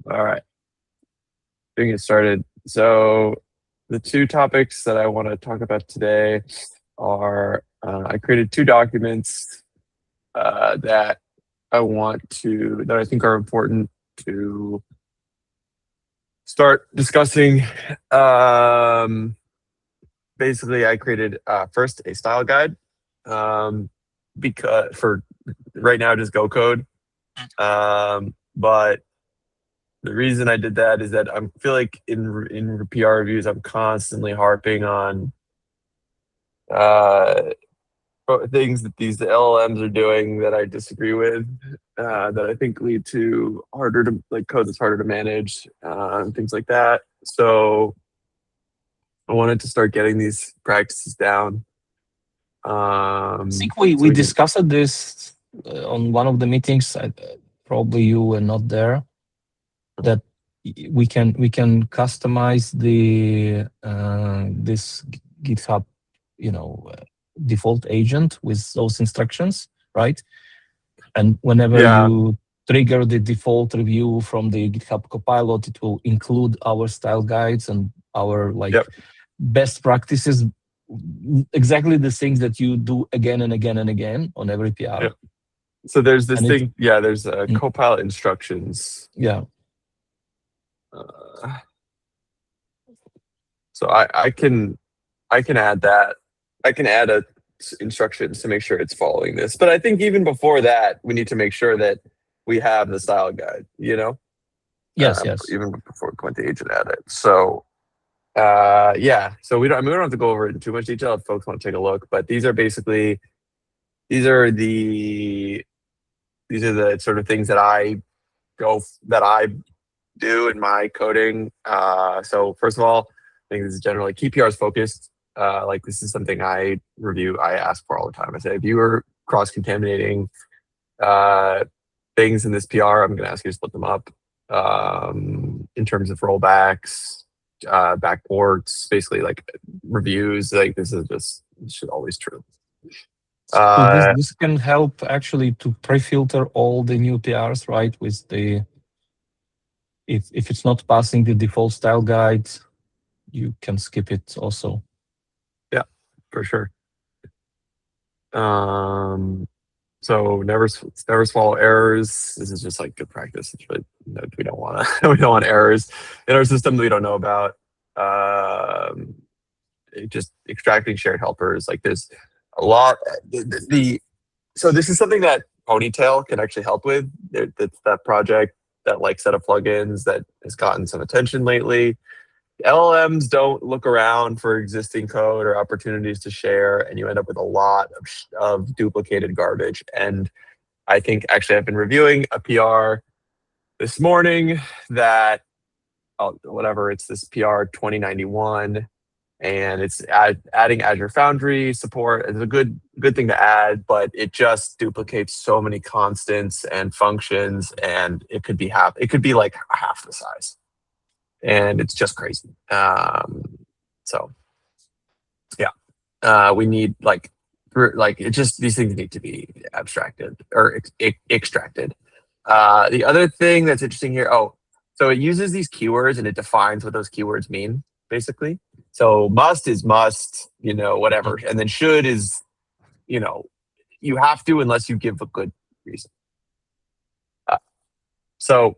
All right, getting it started. So, the two topics that I want to talk about today are I created two documents that that I think are important to start discussing. Um, Basically, I created first a style guide because for right now just Go code. But the reason I did that is that I feel like in PR reviews, I'm constantly harping on uh, things that these LLMs are doing that I disagree with, that I think lead to harder to like code that's harder to manage, and things like that. So I wanted to start getting these practices down, I think we so we can. discussed this on one of the meetings. Probably you were not there. That we can customize the this GitHub, you know, default agent with those instructions, right? And whenever Yeah. you trigger the default review from the GitHub Copilot, it will include our style guides and our Yep. best practices, exactly the things that you do again and again and again on every PR. Yep. So there's this And it, thing. Yeah. There's mm, Copilot instructions. yeah, Uh, so I can add that. I can add instructions to make sure it's following this. But I think even before that, we need to make sure that we have the style guide. yes, yes. Even before we go into agent edit. So yeah. So we don't. I mean, we don't have to go over it in too much detail if folks want to take a look. But these are the these are the sort of things that I do in my coding. So first of all, I think this is generally keep PRs focused. Like this is something I ask for all the time. I say if you are cross contaminating uh, things in this PR, I'm going to ask you to split them up in terms of rollbacks, backports, basically like reviews. Like this should always true. So this Uh, this can help actually to pre-filter all the new PRs, right? With the if it's not passing the default style guide, you can skip it also. yeah, for sure. Um, So never swallow errors. This is just like good practice. It's really, we don't want to we don't want errors in our system that we don't know about. Um, just extracting shared helpers. Like there's a lot. So this is something that Ponytail can actually help with. That's that project, that like set of plugins that has gotten some attention lately. LLMs don't look around for existing code or opportunities to share, and you end up with a lot of duplicated garbage. And I think actually I've been reviewing a PR this morning that, oh, whatever, it's this PR 2091, and it's adding Azure Foundry support. It's a good thing to add, but it just duplicates so many constants and functions, and it could be like half the size, and it's just crazy. So yeah, we need like it just these things need to be abstracted or extracted. The other thing that's interesting here, oh, so it uses these keywords and it defines what those keywords mean, basically. So must is must, whatever, and then should is, you know, you have to unless you give a good reason. Uh, so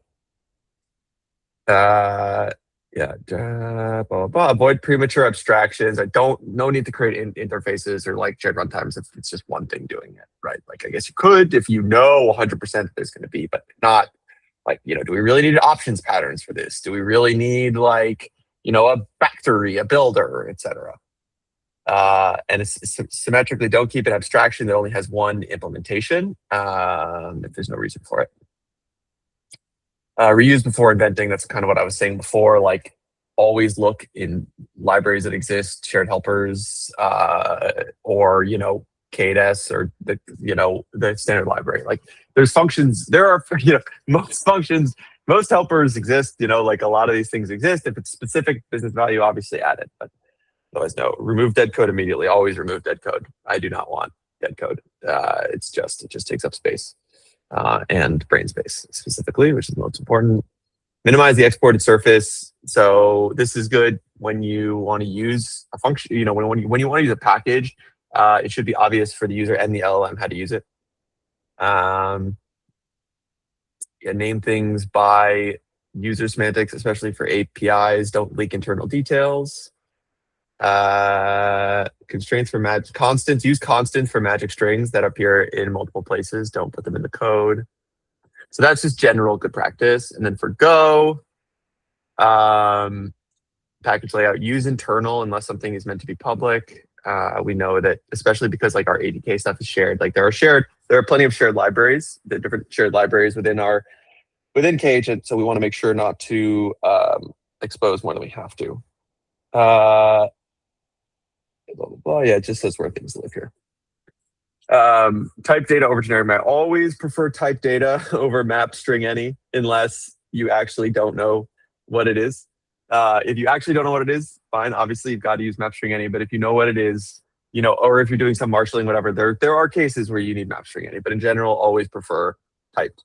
Uh, yeah, blah, blah, blah. Avoid premature abstractions. No need to create interfaces or like shared runtimes if it's just one thing doing it, right? Like, I guess you could if you know 100% there's going to be, but not like, do we really need options patterns for this? Do we really need like, a factory, a builder, etc.? And it's symmetrically, don't keep an abstraction that only has one implementation if there's no reason for it. Reuse before inventing. That's kind of what I was saying before. Like, always look in libraries that exist, shared helpers, or KDS or the standard library. Like, there's functions. There are most functions, most helpers exist. Like a lot of these things exist. If it's specific business value, obviously add it. But otherwise, no. Remove dead code immediately. Always remove dead code. I do not want dead code. It just takes up space and brain space specifically, which is most important. Minimize the exported surface. So this is good when you want to use a function, when you want to use a package, it should be obvious for the user and the LLM how to use it. Yeah, name things by user semantics, especially for APIs. Don't leak internal details. Constraints for magic constants. Use constants for magic strings that appear in multiple places. Don't put them in the code. So that's just general good practice. And then for Go, package layout, use internal unless something is meant to be public. We know that, especially because like our ADK stuff is shared, like there are plenty of shared libraries, the different shared libraries within Kagent. So we want to make sure not to expose more than we have to. Blah, blah, blah. Yeah, it just says where things live here. Type data over generic map. Always prefer type data over map string any, unless you actually don't know what it is. If you actually don't know what it is, fine. Obviously, you've got to use map string any. But if you know what it is, or if you're doing some marshalling, whatever, there are cases where you need map string any. But in general, always prefer typed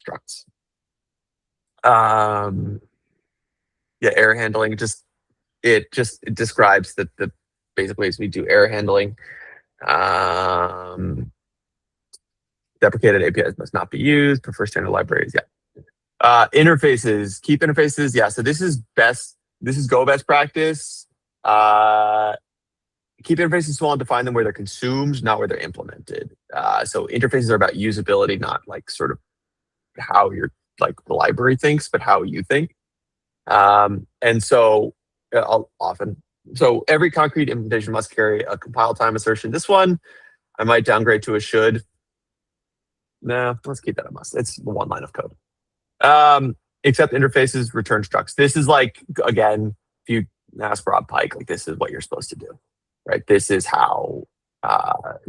structs. Yeah, error handling. It describes the basic ways we do error handling. Deprecated APIs must not be used. Prefer standard libraries. Yeah. Interfaces. Keep interfaces. Yeah. So this is best. This is Go best practice. Keep interfaces small and define them where they're consumed, not where they're implemented. So interfaces are about usability, not like sort of how your like the library thinks, but how you think. And so often. So every concrete implementation must carry a compile time assertion. This one, I might downgrade to a should. Nah, let's keep that a must. It's one line of code. Except interfaces, return structs. This is like, again, if you ask Rob Pike, like this is what you're supposed to do, right? This is how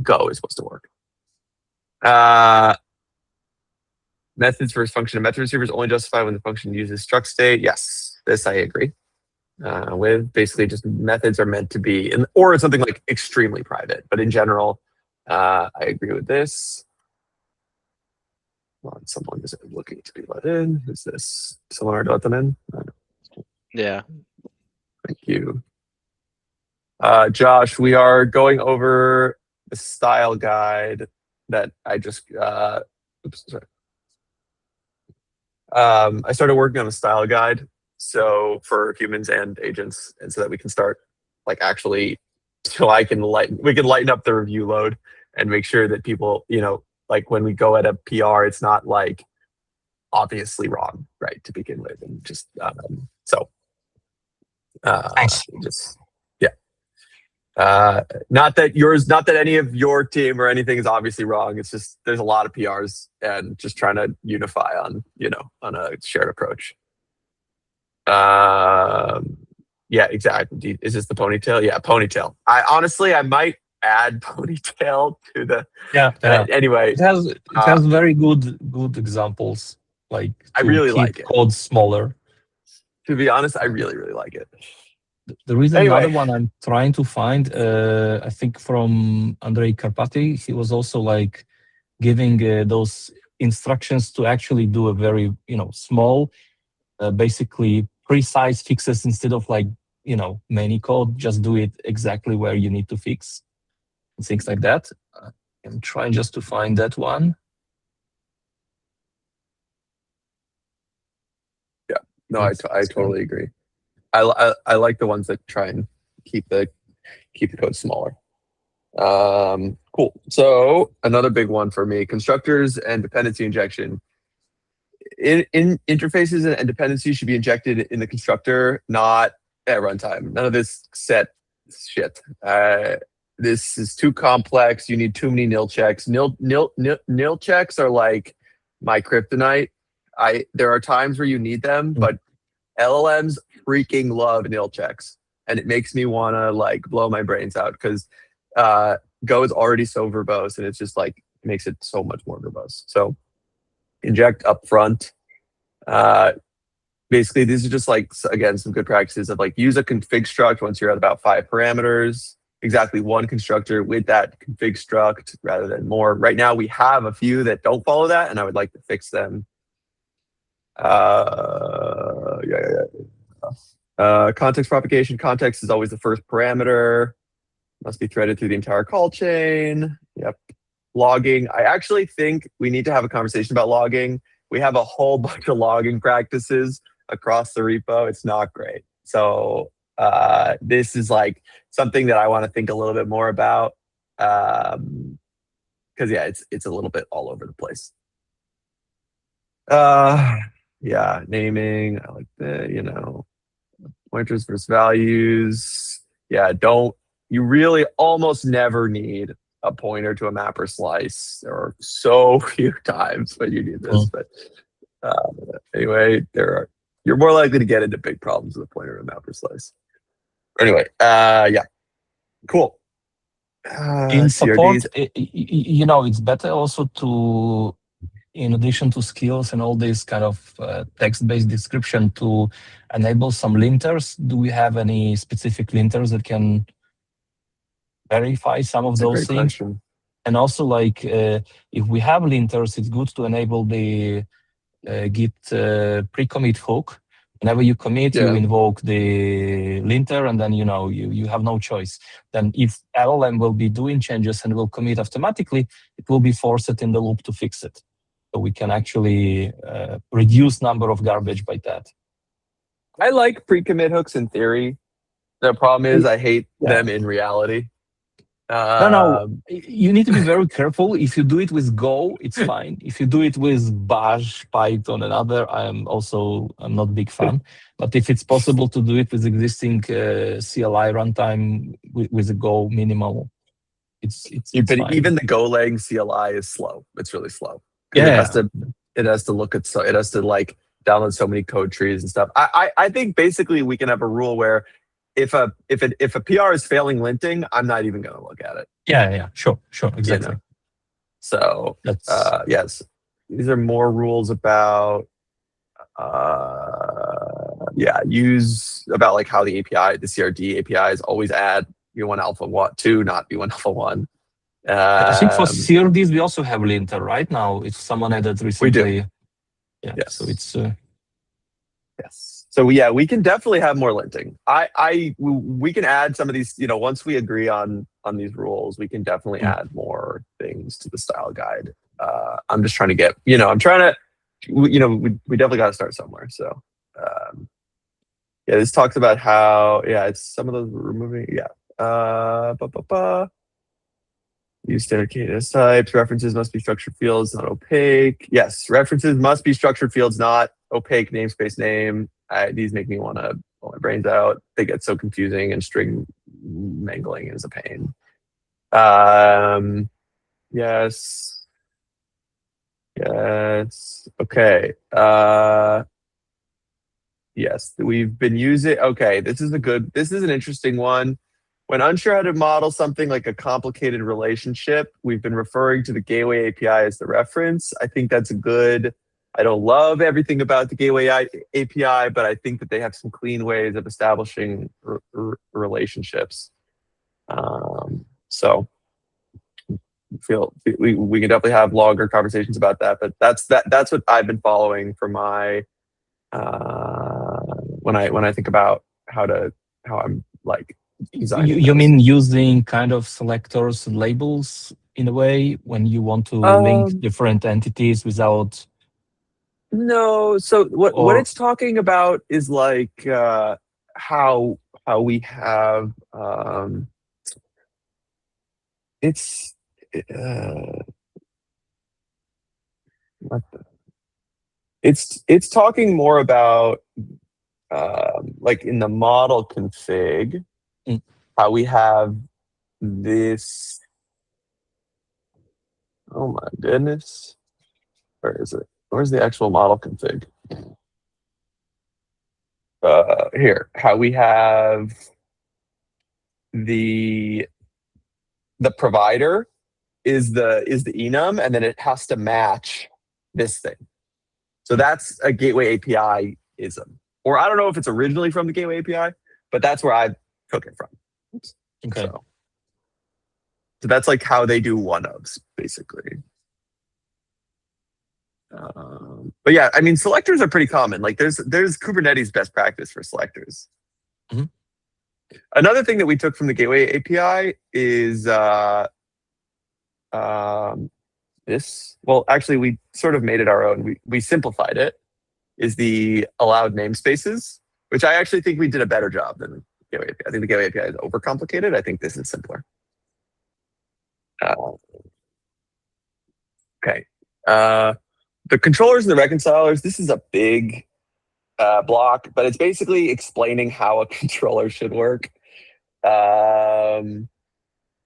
Go is supposed to work. Methods versus function and method receivers only justify when the function uses struct state. Yes, this I agree. With basically just methods are meant to be, or it's something like extremely private. But in general, I agree with this. Someone is looking to be let in. Who's this? Someone already let them in? Yeah. Thank you. Josh, we are going over the style guide that I just, oops, sorry. I started working on a style guide. So for humans and agents, and so that we can start like actually, so we can lighten up the review load and make sure that people, like when we go at a PR, it's not like obviously wrong, right, to begin with, and just Thanks. just yeah. Not that any of your team or anything is obviously wrong. It's just there's a lot of PRs and just trying to unify on a shared approach. Yeah, exactly. Is this the ponytail? Yeah, ponytail. I might add ponytail to the. Yeah. Anyway, it has very good examples, like I to really keep like it. code smaller. To be honest, I really like it. There is Anyway. another one I'm trying to find. I think from Andrei Karpaty. He was also like giving those instructions to actually do a very small, basically precise fixes instead of like many code. Just do it exactly where you need to fix, and things like that. I'm trying just to find that one. Yeah, no, I totally agree. I like the ones that try and keep the code smaller. Cool. So another big one for me: constructors and dependency injection. In interfaces and dependencies should be injected in the constructor, not at runtime. None of this set shit. This is too complex. You need too many nil checks. Nil checks are like my kryptonite. There are times where you need them, but LLMs freaking love nil checks, and it makes me want to like blow my brains out because Go is already so verbose, and it's just like makes it so much more verbose. So inject up front. Basically, these are just like, again, some good practices of like use a config struct once you're at about 5 parameters. Exactly one constructor with that config struct rather than more. Right now, we have a few that don't follow that, and I would like to fix them. Context propagation. Context is always the first parameter. Must be threaded through the entire call chain. Yep. Logging. I actually think we need to have a conversation about logging. We have a whole bunch of logging practices across the repo. It's not great. So this is like something that I want to think a little bit more about. Because yeah, it's a little bit all over the place. Yeah, naming. I like the pointers versus values. Yeah, you really almost never need a pointer to a mapper slice. There are so few times when you need this, but anyway, you're more likely to get into big problems with a pointer to a mapper slice. Anyway, yeah, cool. In support, CRDs. it's better also to, in addition to skills and all this kind of text-based description, to enable some linters. Do we have any specific linters that can verify some of That's a those great things? question. And also, like, if we have linters, it's good to enable the Git pre-commit hook. Whenever you commit, you Yeah. invoke the linter, and then you have no choice. Then if LLM will be doing changes and will commit automatically, it will be forced in the loop to fix it. So we can actually reduce number of garbage by that. I like pre-commit hooks in theory. The problem is I hate Yeah. them in reality. No, you need to be very careful. If you do it with Go, it's fine. If you do it with Bash, Python, and other, I'm not a big fan. But if it's possible to do it with existing CLI runtime with a Go minimal, it's fine. Even the Golang CLI is slow. It's really slow. Yeah. It has to look at it has to like download so many code trees and stuff. I think basically we can have a rule where if a PR is failing linting, I'm not even going to look at it. Yeah, sure, exactly. So yes, these are more rules about use about like how the CRD APIs always add v1 alpha 2, not v1 alpha 1. I think for CRDs we also have linter right now. It's someone added recently. We do. Yeah. Yes. So it's yes. So yeah, we can definitely have more linting. We can add some of these. Once we agree on these rules, we can definitely add more things to the style guide. I'm just trying to get. I'm trying to. We definitely got to start somewhere. So yeah, this talks about how it's some of those we're removing. Use standard KDS types. References must be structured fields, not opaque. Yes, references must be structured fields, not opaque. Namespace name. These make me want to pull my brains out. They get so confusing, and string mangling is a pain. Yes. Okay. Yes, we've been using. Okay, this is an interesting one. When unsure how to model something like a complicated relationship, we've been referring to the Gateway API as the reference. I think that's I don't love everything about the Gateway API, but I think that they have some clean ways of establishing relationships. So we can definitely have longer conversations about that. But that's what I've been following for my when I think about how I'm like. You mean using kind of selectors and labels in a way when you want to link different entities without? No. So what it's talking about is like how we have it's it's talking more about like in the model config how we have this. Oh my goodness, where is it? Where's the actual model config? Here, how we have the provider is the enum, and then it has to match this thing. So that's a Gateway API ism. Or I don't know if it's originally from the Gateway API, but that's where I took it from. Okay. So that's like how they do one-ofs, basically. But yeah, I mean, selectors are pretty common. Like there's Kubernetes best practice for selectors. Mhm. Another thing that we took from the Gateway API is this. Well, actually, we sort of made it our own. We simplified it. Is the allowed namespaces, which I actually think we did a better job than Gateway API. I think the Gateway API is overcomplicated. I think this is simpler. Okay. The controllers and the reconcilers, this is a big block, but it's basically explaining how a controller should work. And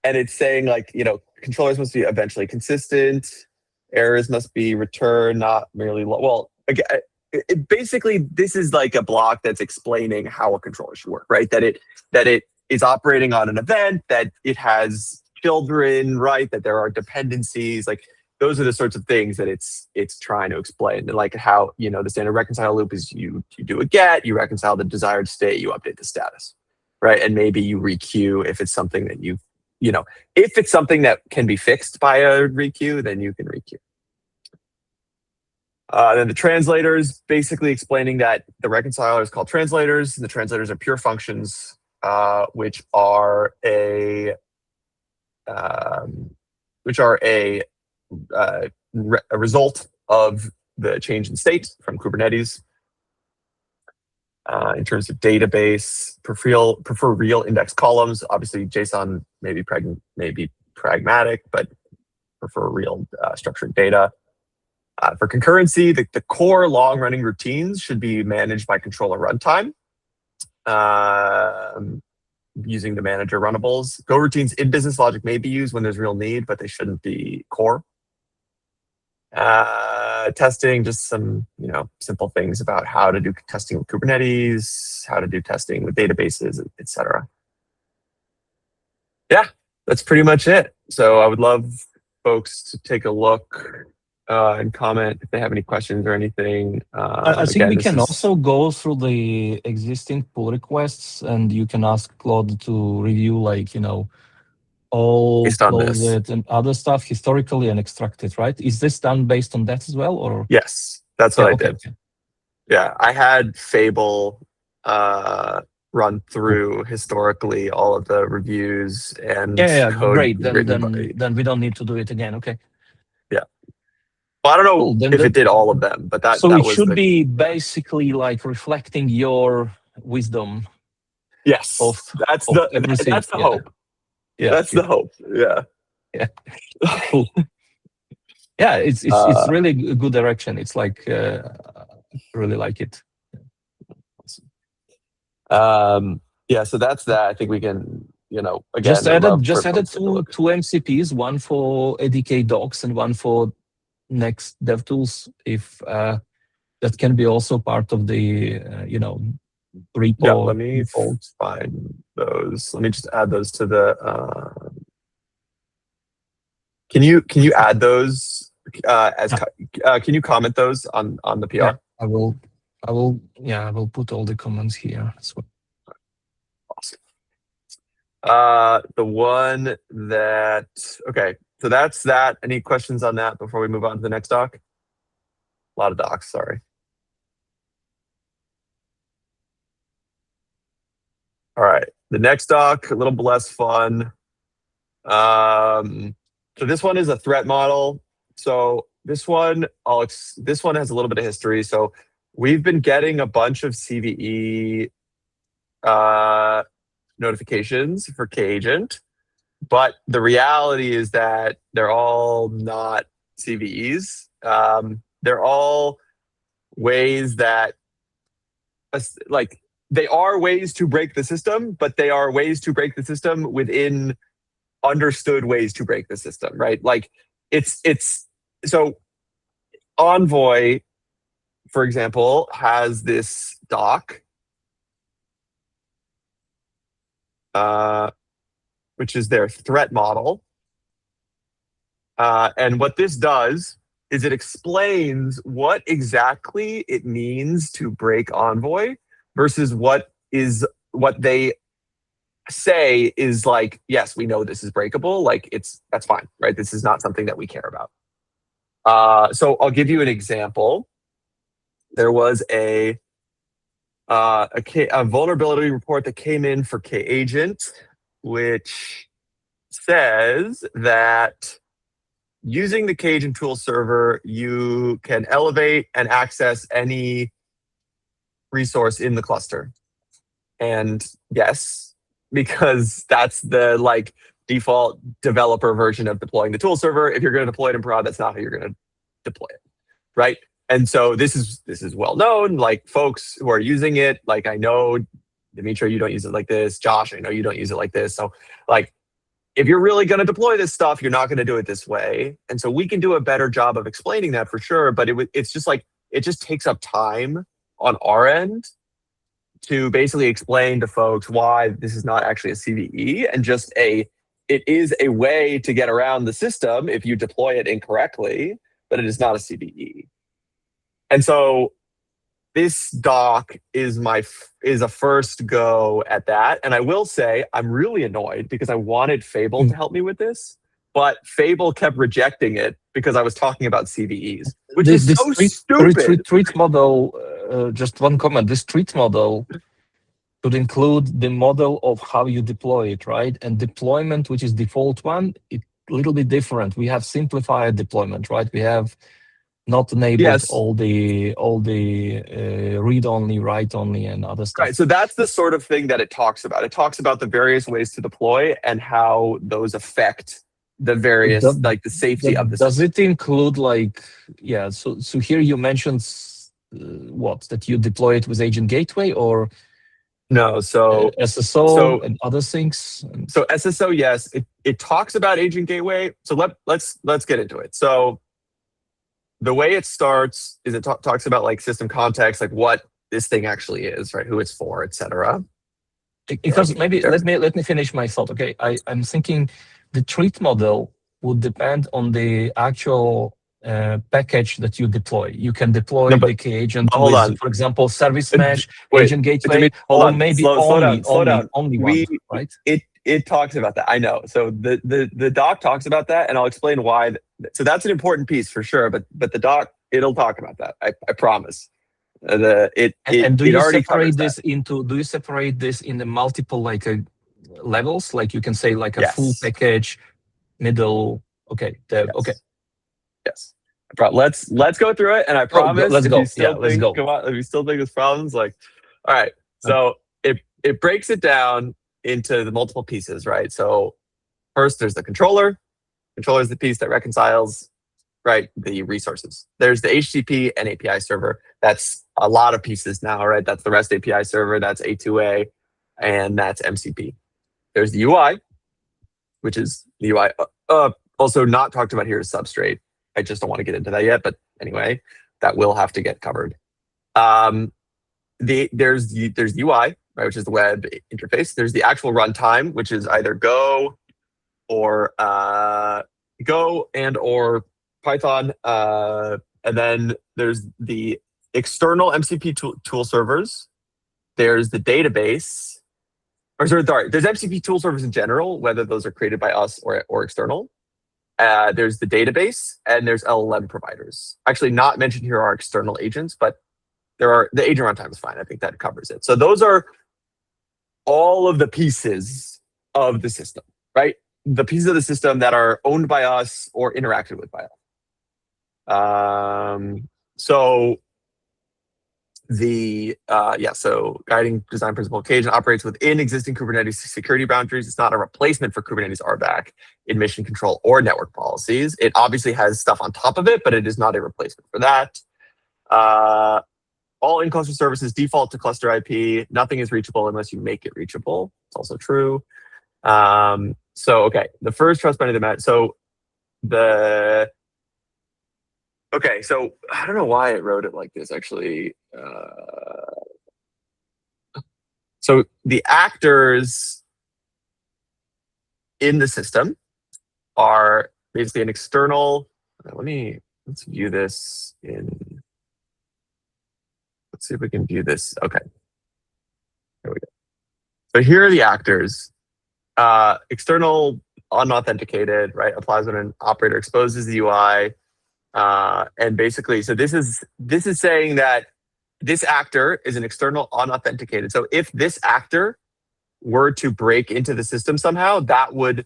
it's saying like, controllers must be eventually consistent. Errors must be returned, not merely, well, again, basically this is like a block that's explaining how a controller should work, right? That it is operating on an event, that it has children, right? That there are dependencies, like those are the sorts of things that it's trying to explain. And like how, the standard reconcile loop is you do a get, you reconcile the desired state, you update the status, right? And maybe you requeue if it's something that if it's something that can be fixed by a requeue, then you can requeue. Then the translators, basically explaining that the reconciler is called translators, and the translators are pure functions, which are a result of the change in state from Kubernetes. In terms of database, prefer real index columns. Obviously, JSON may be pragmatic, but prefer real structured data. For concurrency, the core long-running routines should be managed by controller runtime using the manager runnables. Go routines in business logic may be used when there's real need, but they shouldn't be core. Testing, just some simple things about how to do testing with Kubernetes, how to do testing with databases, etc. Yeah, that's pretty much it. So I would love folks to take a look and comment if they have any questions or anything. I think we can also go through the existing pull requests, and you can ask Claude to review, all closed and other stuff historically and extract it, right? Is this done based on that as well, or? Yes, that's what I did. Okay. Yeah, I had Fable run through historically all of the reviews and code. Great. Then we don't need to do it again. Okay. Yeah. Well, I don't know if it did all of them, but that. So that it was should be basically like reflecting your wisdom. Yes, that's the hope. Yeah, that's the hope. Yeah. Yeah. Cool. Yeah, it's really a good direction. It's like really like it. Yeah, so that's that. I think we can, again, just added two MCPs, one for ADK docs and one for next DevTools. If that can be also part of the repo. Yeah, let me find those. Let me just add those to the. Can you add those can you comment those on the PR? Yeah, I will. Yeah, I will put all the comments here as well. Awesome. The one that so that's that. Any questions on that before we move on to the next doc? A lot of docs, sorry. All right, the next doc, a little less fun. So this one is a threat model. So this one has a little bit of history. So we've been getting a bunch of CVE notifications for Kagent, but the reality is that they're all not CVEs. They're all ways that, they are ways to break the system, but they are ways to break the system within understood ways to break the system, right? Like it's so Envoy, for example, has this doc, which is their threat model. And what this does is it explains what exactly it means to break Envoy versus what they say is like, yes, we know this is breakable. Like that's fine, right? This is not something that we care about. So I'll give you an example. There was a vulnerability report that came in for Kagent, which says that using the Kagent tool server, you can elevate and access any resource in the cluster. And yes, because that's the like default developer version of deploying the tool server. If you're going to deploy it in prod, that's not how you're going to deploy it, right? And so this is well known. Like folks who are using it, like I know Dimitri, you don't use it like this. Josh, I know you don't use it like this. So like if you're really going to deploy this stuff, you're not going to do it this way. And so we can do a better job of explaining that for sure. But it's just like it just takes up time on our end to basically explain to folks why this is not actually a CVE and just it is a way to get around the system if you deploy it incorrectly, but it is not a CVE. And so this doc is a first go at that. And I will say I'm really annoyed because I wanted Fable to help me with this, but Fable kept rejecting it because I was talking about CVEs, which is so stupid. Treat model, just one comment. This treat model should include the model of how you deploy it, right? And deployment, which is default one, it's a little bit different. We have simplified deployment, right? We have not enabled all the read only, write only, and other stuff. Right. So that's the sort of thing that it talks about. It talks about the various ways to deploy and how those affect the various like the safety of the system. Does system. it include like So here you mentioned what, that you deploy it with Agent Gateway or no? So SSO and other things. So SSO, yes, it talks about Agent Gateway. So let's get into it. So the way it starts is it talks about like system context, like what this thing actually is, right? Who it's for, etc. Because maybe let me finish my thought. Okay, I'm thinking the treat model would depend on the actual package that you deploy. You can deploy the Kagent with, for example, Service Mesh, Agent Gateway, or maybe only one, right? It talks about that. I know. So the doc talks about that, and I'll explain why. So that's an important piece for sure. But the doc, it'll talk about that. I promise. And do you separate this into? Do you separate this in the multiple like levels? Like you can say like a full package, middle. Okay. Okay. Yes. Let's go through it, and I promise. Let's go. Let's go. Come on. If you still think there's problems, like, all right. So it breaks it down into the multiple pieces, right? So first, there's the controller. Controller is the piece that reconciles, right, the resources. There's the HTTP and API server. That's a lot of pieces now, right? That's the REST API server. That's A2A, and that's MCP. There's the UI, which is the UI. Also not talked about here is Substrate. I just don't want to get into that yet, but anyway, that will have to get covered. There's UI, right, which is the web interface. There's the actual runtime, which is either Go or Python. And then there's the external MCP tool servers. There's the database. There's MCP tool servers in general, whether those are created by us or external. There's the database, and there's LLM providers. Actually, not mentioned here are external agents, but the agent runtime is fine. I think that covers it. So those are all of the pieces of the system, right? The pieces of the system that are owned by us or interacted with by us. So guiding design principle, Kagent operates within existing Kubernetes security boundaries. It's not a replacement for Kubernetes RBAC in mission control or network policies. It obviously has stuff on top of it, but it is not a replacement for that. All in-cluster services default to cluster IP. Nothing is reachable unless you make it reachable. It's also true. The first trust boundary that so I don't know why it wrote it like this actually. So the actors in the system are basically an external. Let's view this in. Let's see if we can view this. Okay. There we go. So here are the actors. External, unauthenticated, right? Applies when an operator exposes the UI. And basically, so this is saying that this actor is an external unauthenticated. So if this actor were to break into the system somehow, that would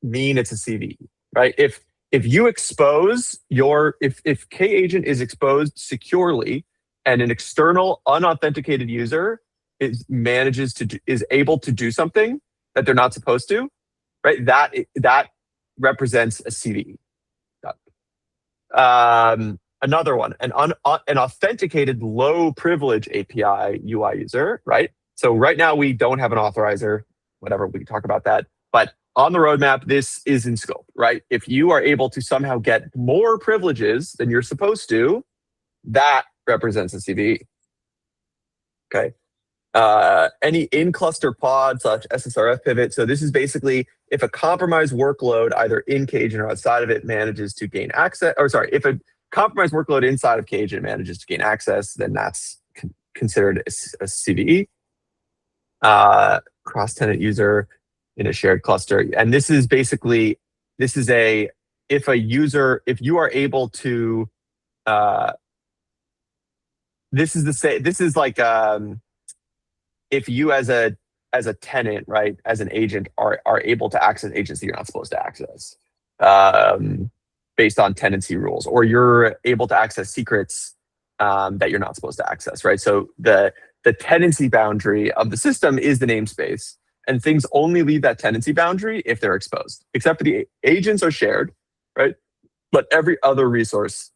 mean it's a CVE, right? If you expose if Kagent is exposed securely and an external unauthenticated user is able to do something that they're not supposed to, right? That represents a CVE. Another one, an authenticated low privilege API UI user, right? So right now we don't have an authorizer, whatever, we can talk about that. But on the roadmap, this is in scope, right? If you are able to somehow get more privileges than you're supposed to, that represents a CVE. Okay. Any in-cluster pod / SSRF pivot. So this is basically if a compromised workload either in Kagent or outside of it manages to gain access, or sorry, if a compromised workload inside of Kagent manages to gain access, then that's considered a CVE. Cross-tenant user in a shared cluster. And this is basically, if you are able to, this is like, if you as a tenant, right, as an agent are able to access agents that you're not supposed to access, based on tenancy rules, or you're able to access secrets that you're not supposed to access, right? So the tenancy boundary of the system is the namespace, and things only leave that tenancy boundary if they're exposed, except for the agents are shared, right? But every other resource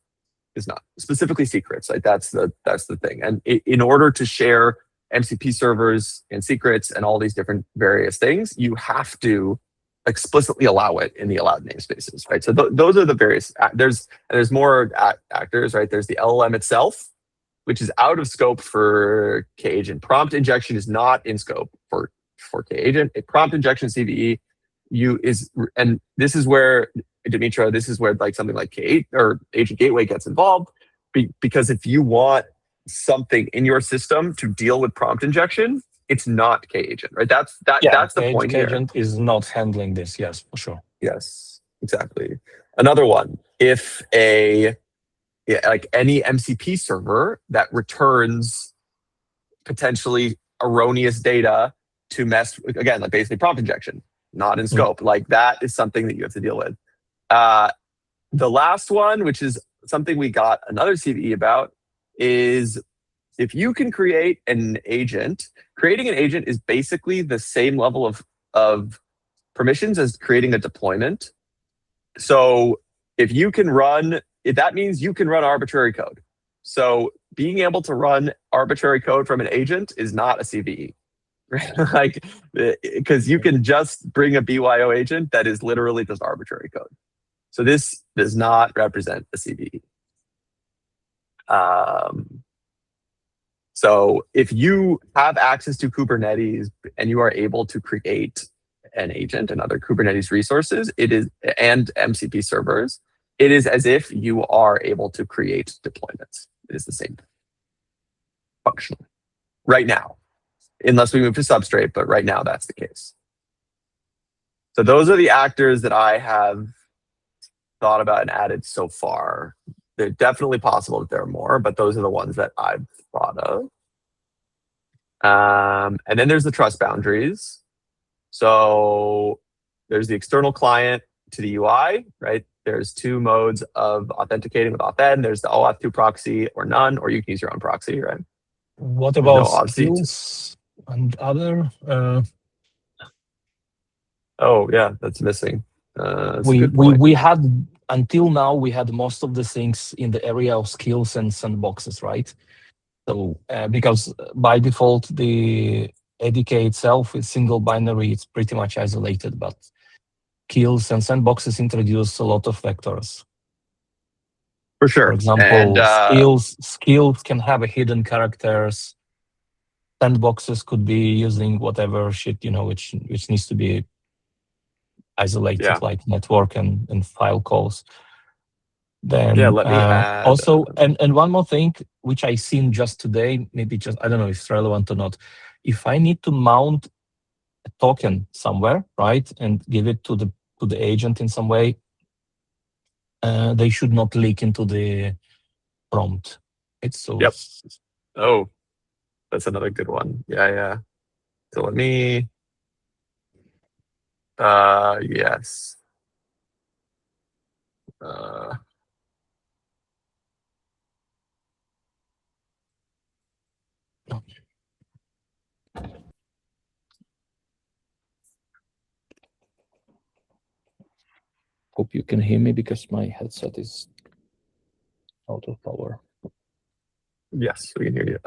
is not, specifically secrets. Like that's the thing. And in order to share MCP servers and secrets and all these different various things, you have to explicitly allow it in the allowed namespaces, right? So those are the various, there's more actors, right? There's the LLM itself, which is out of scope for Kagent. Prompt injection is not in scope for Kagent. A prompt injection CVE and this is where, Dimitra, this is where like something like K8 or Agent Gateway gets involved, because if you want something in your system to deal with prompt injection, it's not Kagent, right? That's the point here. Kagent is not handling this, yes, for sure. Yes, exactly. Another one, if like any MCP server that returns potentially erroneous data to mess, again, like basically prompt injection, not in scope. Like that is something that you have to deal with. The last one, which is something we got another CVE about, is if you can create an agent. Creating an agent is basically the same level of permissions as creating a deployment. So if that means you can run arbitrary code. So being able to run arbitrary code from an agent is not a CVE, right? Like, because you can just bring a BYO agent that is literally just arbitrary code. So this does not represent a CVE. So if you have access to Kubernetes and you are able to create an agent and other Kubernetes resources, and MCP servers, it is as if you are able to create deployments. It is the same thing, functionally, right now, unless we move to Substrate, but right now that's the case. So those are the actors that I have thought about and added so far. They're definitely possible that there are more, but those are the ones that I've thought of. And then there's the trust boundaries. So there's the external client to the UI, right? There's two modes of authenticating with authn. There's the OAuth2 proxy or none, or you can use your own proxy, right? What about skills and other? Oh yeah, that's missing. We had, until now, we had most of the things in the area of skills and sandboxes, right? So because by default, the ADK itself is single binary, it's pretty much isolated, but skills and sandboxes introduce a lot of vectors. For sure. For example, skills can have a hidden characters. Sandboxes could be using whatever shit, which needs to be isolated, like network and file calls. Then let me add, also, and one more thing, which I seen just today, maybe just, I don't know if it's relevant or not. If I need to mount a token somewhere, right, and give it to the agent in some way, they should not leak into the prompt. It's so. Yep. Oh, that's another good one. Yeah. So let me. Yes. Hope you can hear me because my headset is out of power. Yes, we can hear you.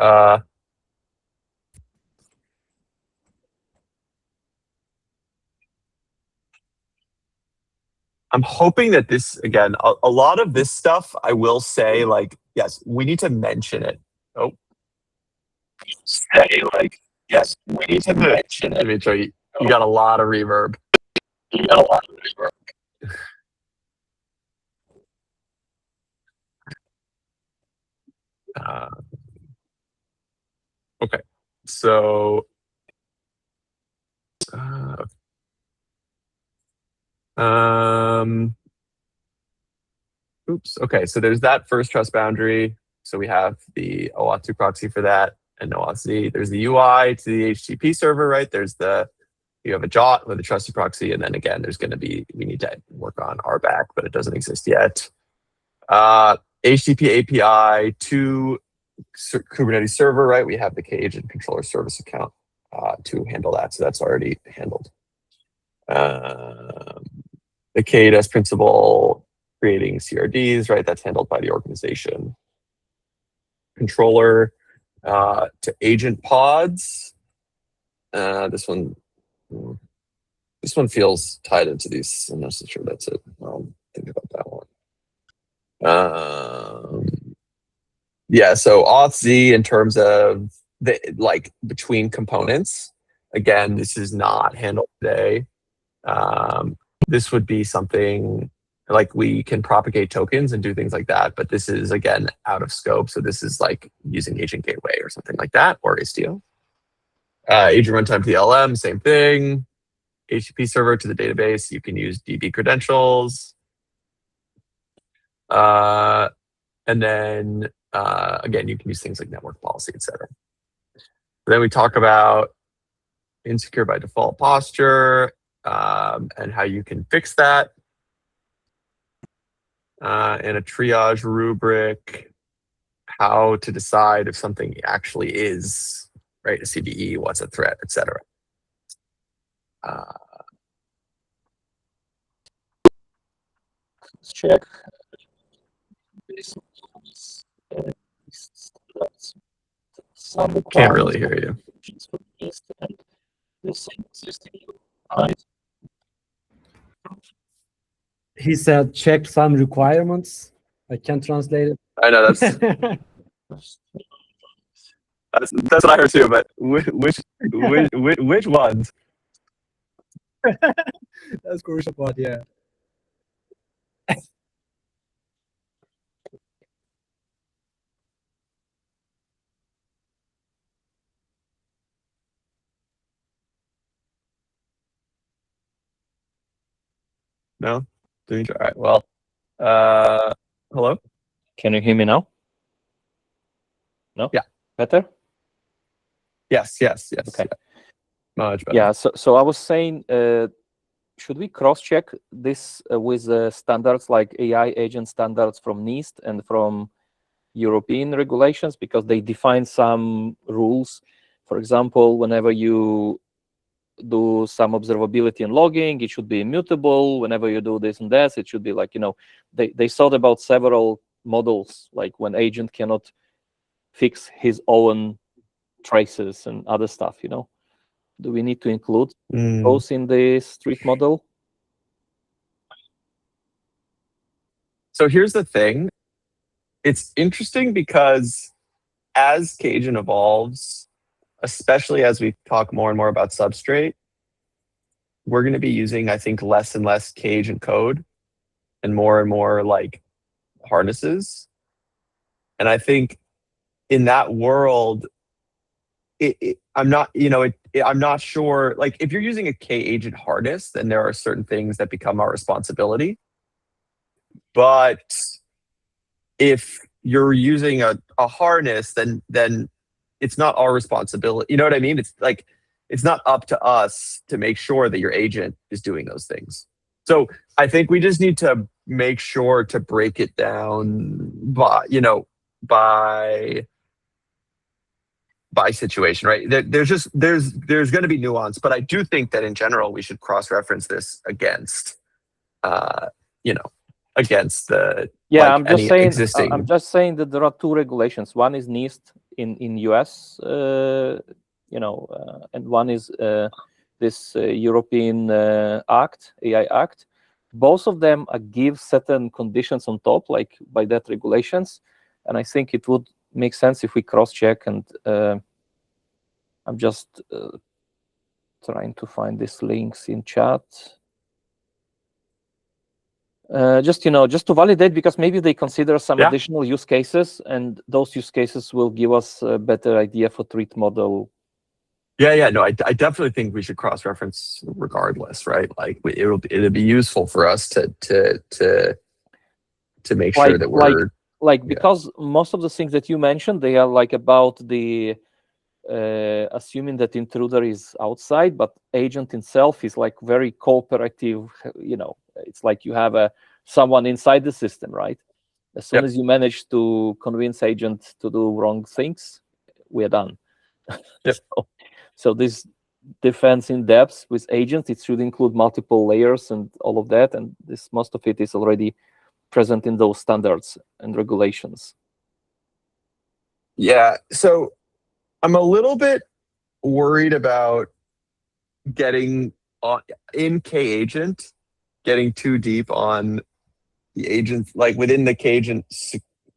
I'm hoping that this, again, a lot of this stuff, I will say, like, yes, we need to mention it. Oh. Say, like, yes, we need to mention it. Dimitri, you got a lot of reverb. Okay, so oops. Okay, so there's that first trust boundary. So we have the OAuth2 proxy for that and OAuth There's the UI to the HTTP server, right? You have a JOT with a trusted proxy, and then again, we need to work on RBAC, but it doesn't exist yet. HTTP API to Kubernetes server, right? We have the Kagent controller service account to handle that, so that's already handled. The KDS principle creating CRDs, right? That's handled by the organization. Controller to agent pods. This one feels tied into these. I'm not so sure that's it. I'll think about that one. Yeah, so auth Z in terms of the between components. Again, this is not handled today. This would be something like we can propagate tokens and do things like that, but this is again out of scope. So this is like using agent gateway or something like that, or Istio. Agent runtime to the LM, same thing. HTTP server to the database, you can use DB credentials. And then again, you can use things like network policy, etc. Then we talk about insecure by default posture and how you can fix that. And a triage rubric, how to decide if something actually is right a CVE, what's a threat, etc. Let's check. Can't really hear you. He said check some requirements. I can't translate it. I know that's what I heard too. But which ones? That's crucial part. Yeah. No? All right. Well, hello? Can you hear me now? No? Yeah. Better? Yes. Okay. Yeah. Much better. Yeah, so I was saying, should we cross-check this with standards like AI agent standards from NIST and from European regulations, because they define some rules. For example, whenever you do some observability and logging, it should be immutable. Whenever you do this and that, it should be like, they thought about several models, like when agent cannot fix his own traces and other stuff, Do we need to include those in the street model? So here's the thing. It's interesting because as Kagent evolves, especially as we talk more and more about substrate, we're going to be using, I think, less and less Kagent code and more like harnesses. And I think in that world, I'm not sure. Like, if you're using a K agent harness, then there are certain things that become our responsibility. but if you're using a harness, then it's not our responsibility. You know what I mean? It's like it's not up to us to make sure that your agent is doing those things. So I think we just need to make sure to break it down by situation, right? There's going to be nuance, but I do think that in general we should cross-reference this against, against the I'm just saying. existing. I'm just saying that there are two regulations. One is NIST in US, and one is this European Act, AI Act. Both of them give certain conditions on top, like by that regulations, and I think it would make sense if we cross-check. And I'm just trying to find these links in chat. Just to validate, because maybe they consider some additional use cases, and those use cases will give us a better idea for treat model. No, I definitely think we should cross-reference regardless, right? Like it'll be useful for us to make sure that we're because most of the things that you mentioned, they are like about the assuming that intruder is outside, but agent itself is like very cooperative. It's like you have someone inside the system, right? As soon as you manage to convince agent to do wrong things, we're done. So this defense in depth with agents, it should include multiple layers and all of that, and most of it is already present in those standards and regulations. Yeah, so I'm a little bit worried about getting in Kagent, getting too deep on the agents, like within the Kagent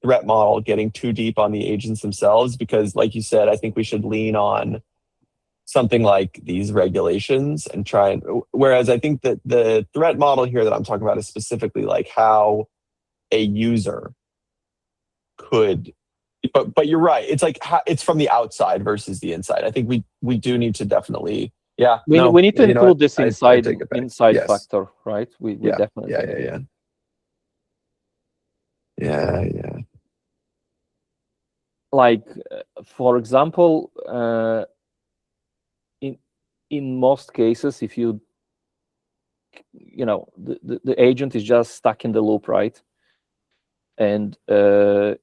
threat model, getting too deep on the agents themselves, because like you said, I think we should lean on something like these regulations and whereas I think that the threat model here that I'm talking about is specifically like how a user could, but you're right. It's like it's from the outside versus the inside. I think we do need to definitely, we need to include this inside factor, right? We definitely yeah. Like for example, in most cases, if the agent is just stuck in the loop, right? And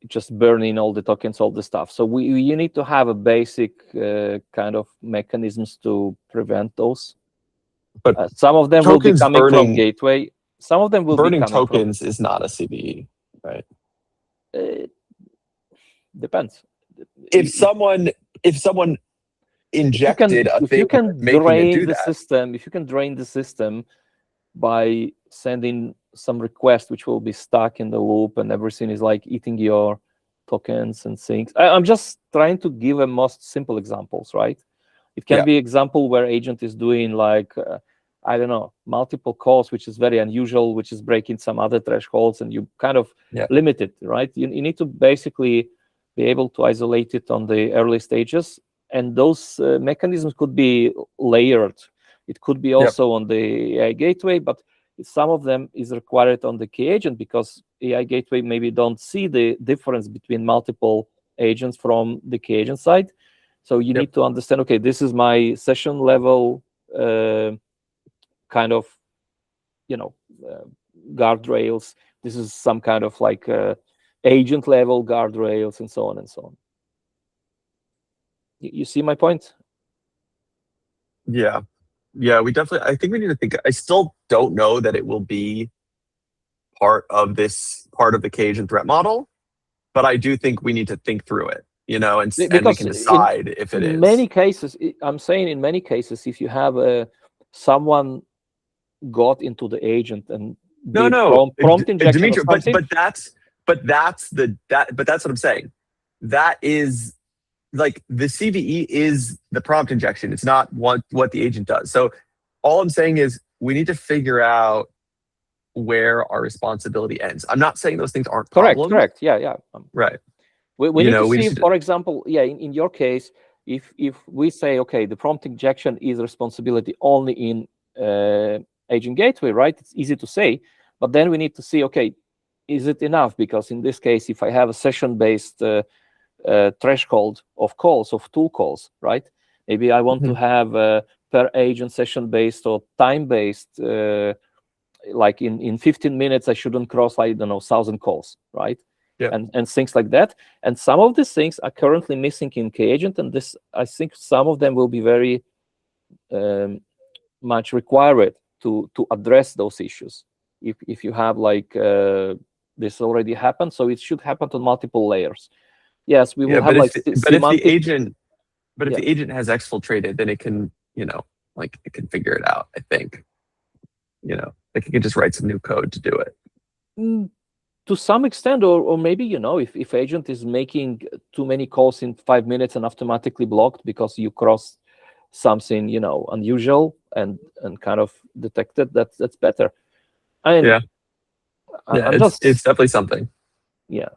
just burning all the tokens, all the stuff. So you need to have a basic kind of mechanisms to prevent those. But some of them will be coming from gateway. Some of them will be coming tokens is not a CVE, right? Depends. If someone injected a thing, if you can drain the system by sending some request which will be stuck in the loop and everything is like eating your tokens and things. I'm just trying to give a most simple examples, right? It can be example where agent is doing like I don't know, multiple calls, which is very unusual, which is breaking some other thresholds, and you kind of limit it, right? You need to basically be able to isolate it on the early stages, and those mechanisms could be layered. It could be also on the AI gateway, but some of them is required on the key agent because AI gateway maybe don't see the difference between multiple agents from the key agent side. So you need to understand, okay, this is my session level kind of, guardrails. This is some kind of like agent level guardrails and so on and so on. You see my point? Yeah, we definitely, I think we need to think, I still don't know that it will be part of the Kagent threat model, but I do think we need to think through it, and we can decide if it is. In many cases, I'm saying in many cases, if you have someone got into the agent and prompt injection, Dimitri, but that's what I'm saying. That is like the CVE is the prompt injection. It's not what the agent does. So all I'm saying is we need to figure out where our responsibility ends. I'm not saying those things aren't problems. Correct. Yeah. Right. We need to see, for example, in your case, if we say, okay, the prompt injection is responsibility only in agent gateway, right? It's easy to say, but then we need to see, okay, is it enough? Because in this case, if I have a session-based threshold of calls, of tool calls, right? Maybe I want to have per agent session-based or time-based, like in 15 minutes, I shouldn't cross, I don't know, 1,000 calls, right? Yeah. And things like that. And some of these things are currently missing in Kagent, and this, I think some of them will be very much required to address those issues. If you have like this already happened, so it should happen on multiple layers. Yes, we will have like semantic. But if Yeah. the agent has exfiltrated, then it can, like it can figure it out. I think, like it can just write some new code to do it. To some extent, or maybe, if agent is making too many calls in 5 minutes and automatically blocked because you crossed something, unusual and kind of detected, that's better. It's definitely something. Yeah.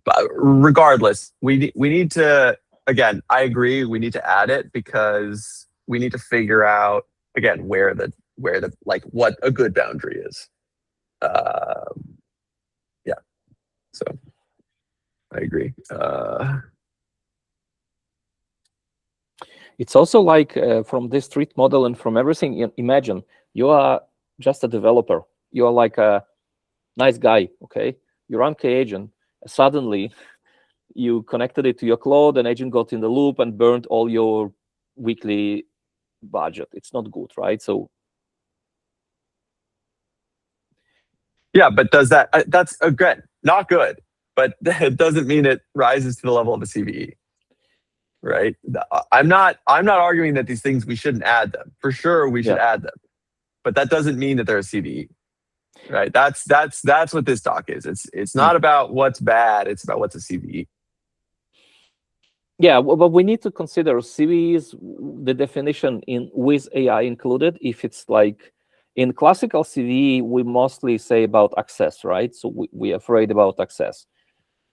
But regardless, we need to, again, I agree, we need to add it because we need to figure out, again, where the like what a good boundary is. Yeah. So I agree. It's also like from this street model and from everything, imagine you are just a developer. You are like a nice guy, okay? You run Kagent, suddenly you connected it to your cloud, and agent got in the loop and burned all your weekly budget. It's not good, right? So yeah, but does that, that's again, not good, but it doesn't mean it rises to the level of a CVE. Right? I'm not arguing that these things, we shouldn't add them. For sure we should add them. But that doesn't mean that they're a CVE. Right? That's what this talk is. It's not about what's bad, it's about what's a CVE. Yeah, but we need to consider CVEs, the definition with AI included. If it's like in classical CVE, we mostly say about access, right? So we're afraid about access.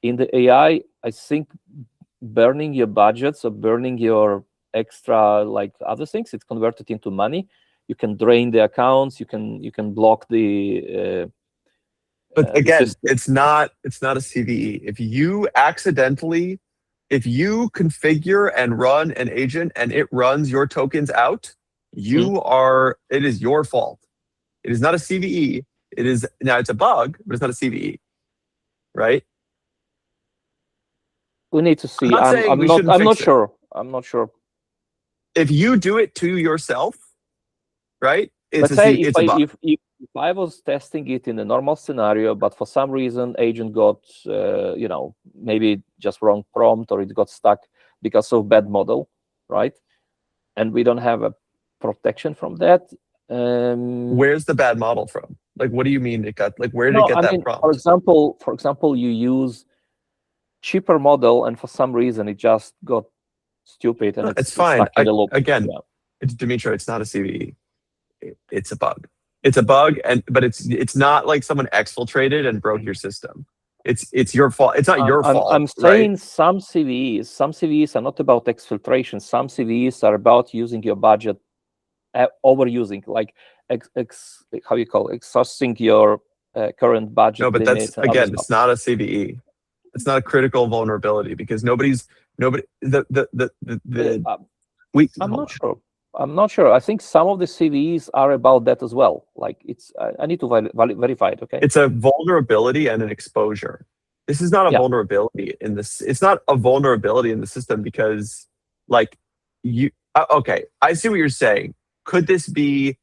In the AI, I think burning your budgets or burning your extra like other things, it's converted into money. You can drain the accounts. You can block the. But again, it's not a CVE. If you configure and run an agent and it runs your tokens out, it is your fault. It is not a CVE. It's a bug, but it's not a CVE, right? We need to see. I'm not sure. I'm not sure. If you do it to yourself, right? Let's say if I was testing it in a normal scenario, but for some reason agent got maybe just wrong prompt, or it got stuck because of bad model, right? And we don't have a protection from that. Where's the bad model from? Like, what do you mean it got? Like, where did it get that prompt? For example, you use cheaper model, and for some reason it just got stupid, and it's fine. Stuck in the loop. Again, it's Dimitro. It's not a CVE. It's a bug. It's a bug, but it's not like someone exfiltrated and broke your system. It's your fault. It's not your fault. I'm saying some CVEs are not about exfiltration. Some CVEs are about using your budget, overusing, like how you call it, exhausting your current budget. No, but that's again, it's not a CVE. It's not a critical vulnerability because I'm not sure. I think some of the CVEs are about that as well. Like I need to verify it. Okay. It's a vulnerability and an exposure. This is not a vulnerability in this. It's not a vulnerability in the system because, like, okay, I see what you're saying. Could this be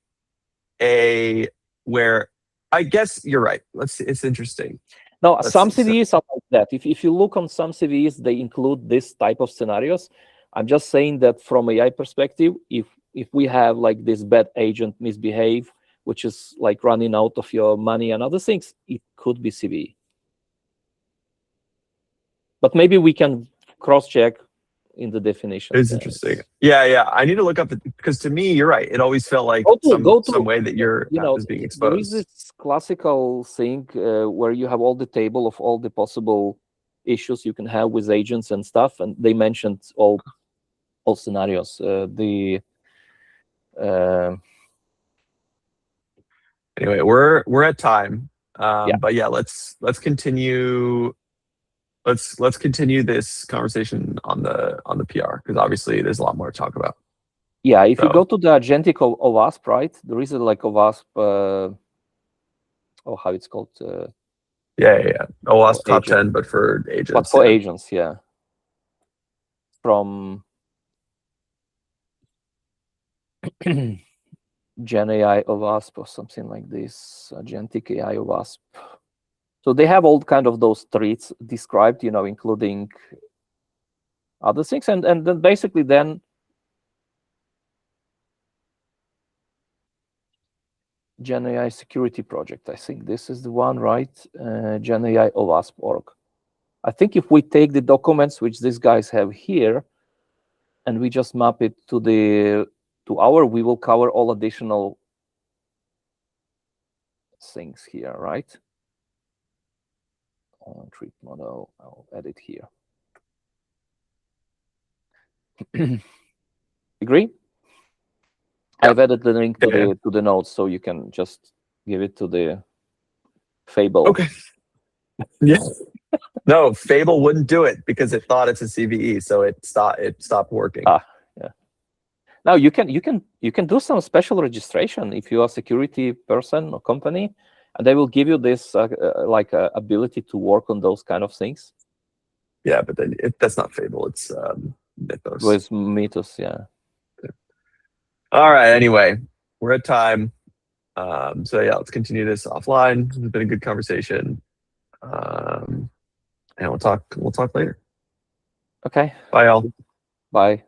where? I guess you're right. It's interesting. No, some CVEs are like that. If you look on some CVEs, they include this type of scenarios. I'm just saying that from AI perspective, if we have like this bad agent misbehave, which is like running out of your money and other things, it could be CVE. But maybe we can cross-check in the definition. It's interesting. Yeah. I need to look up because to me, you're right. It always felt like some way that your app is being exposed. There is this classical thing where you have all the table of all the possible issues you can have with agents and stuff, and they mentioned all scenarios. Anyway, we're at time. Yeah. But yeah, let's continue. Let's continue this conversation on the PR, because obviously there's a lot more to talk about. Yeah, if you So- go to the agentic OWASP, right, there is like OWASP, how it's called? Yeah. OWASP top agent. 10, but for agents. But for yeah. agents, yeah. From Gen AI OWASP or something like this, agentic AI OWASP. So they have all kind of those traits described, including other things, and then basically then Gen AI security project. I think this is the one, right? Gen AI OWASP org. I think if we take the documents which these guys have here, and we just map it to our, we will cover all additional things here, right? Treat model. I'll edit here. Agree? Yeah. I've added the link to Yeah. the notes, so you can just give it to the Fable. Okay. Yeah. No, Fable wouldn't do it because it thought it's a CVE, so it stopped working. Yeah. Now you can do some special registration if you are a security person or company, and they will give you this ability to work on those kind of things. Yeah, but then that's not Fable. It's Mythos. With Mythos, yeah. All right. Anyway, we're at time. So yeah, let's continue this offline. It's been a good conversation. And we'll talk later. Okay. Bye, y'all. Bye.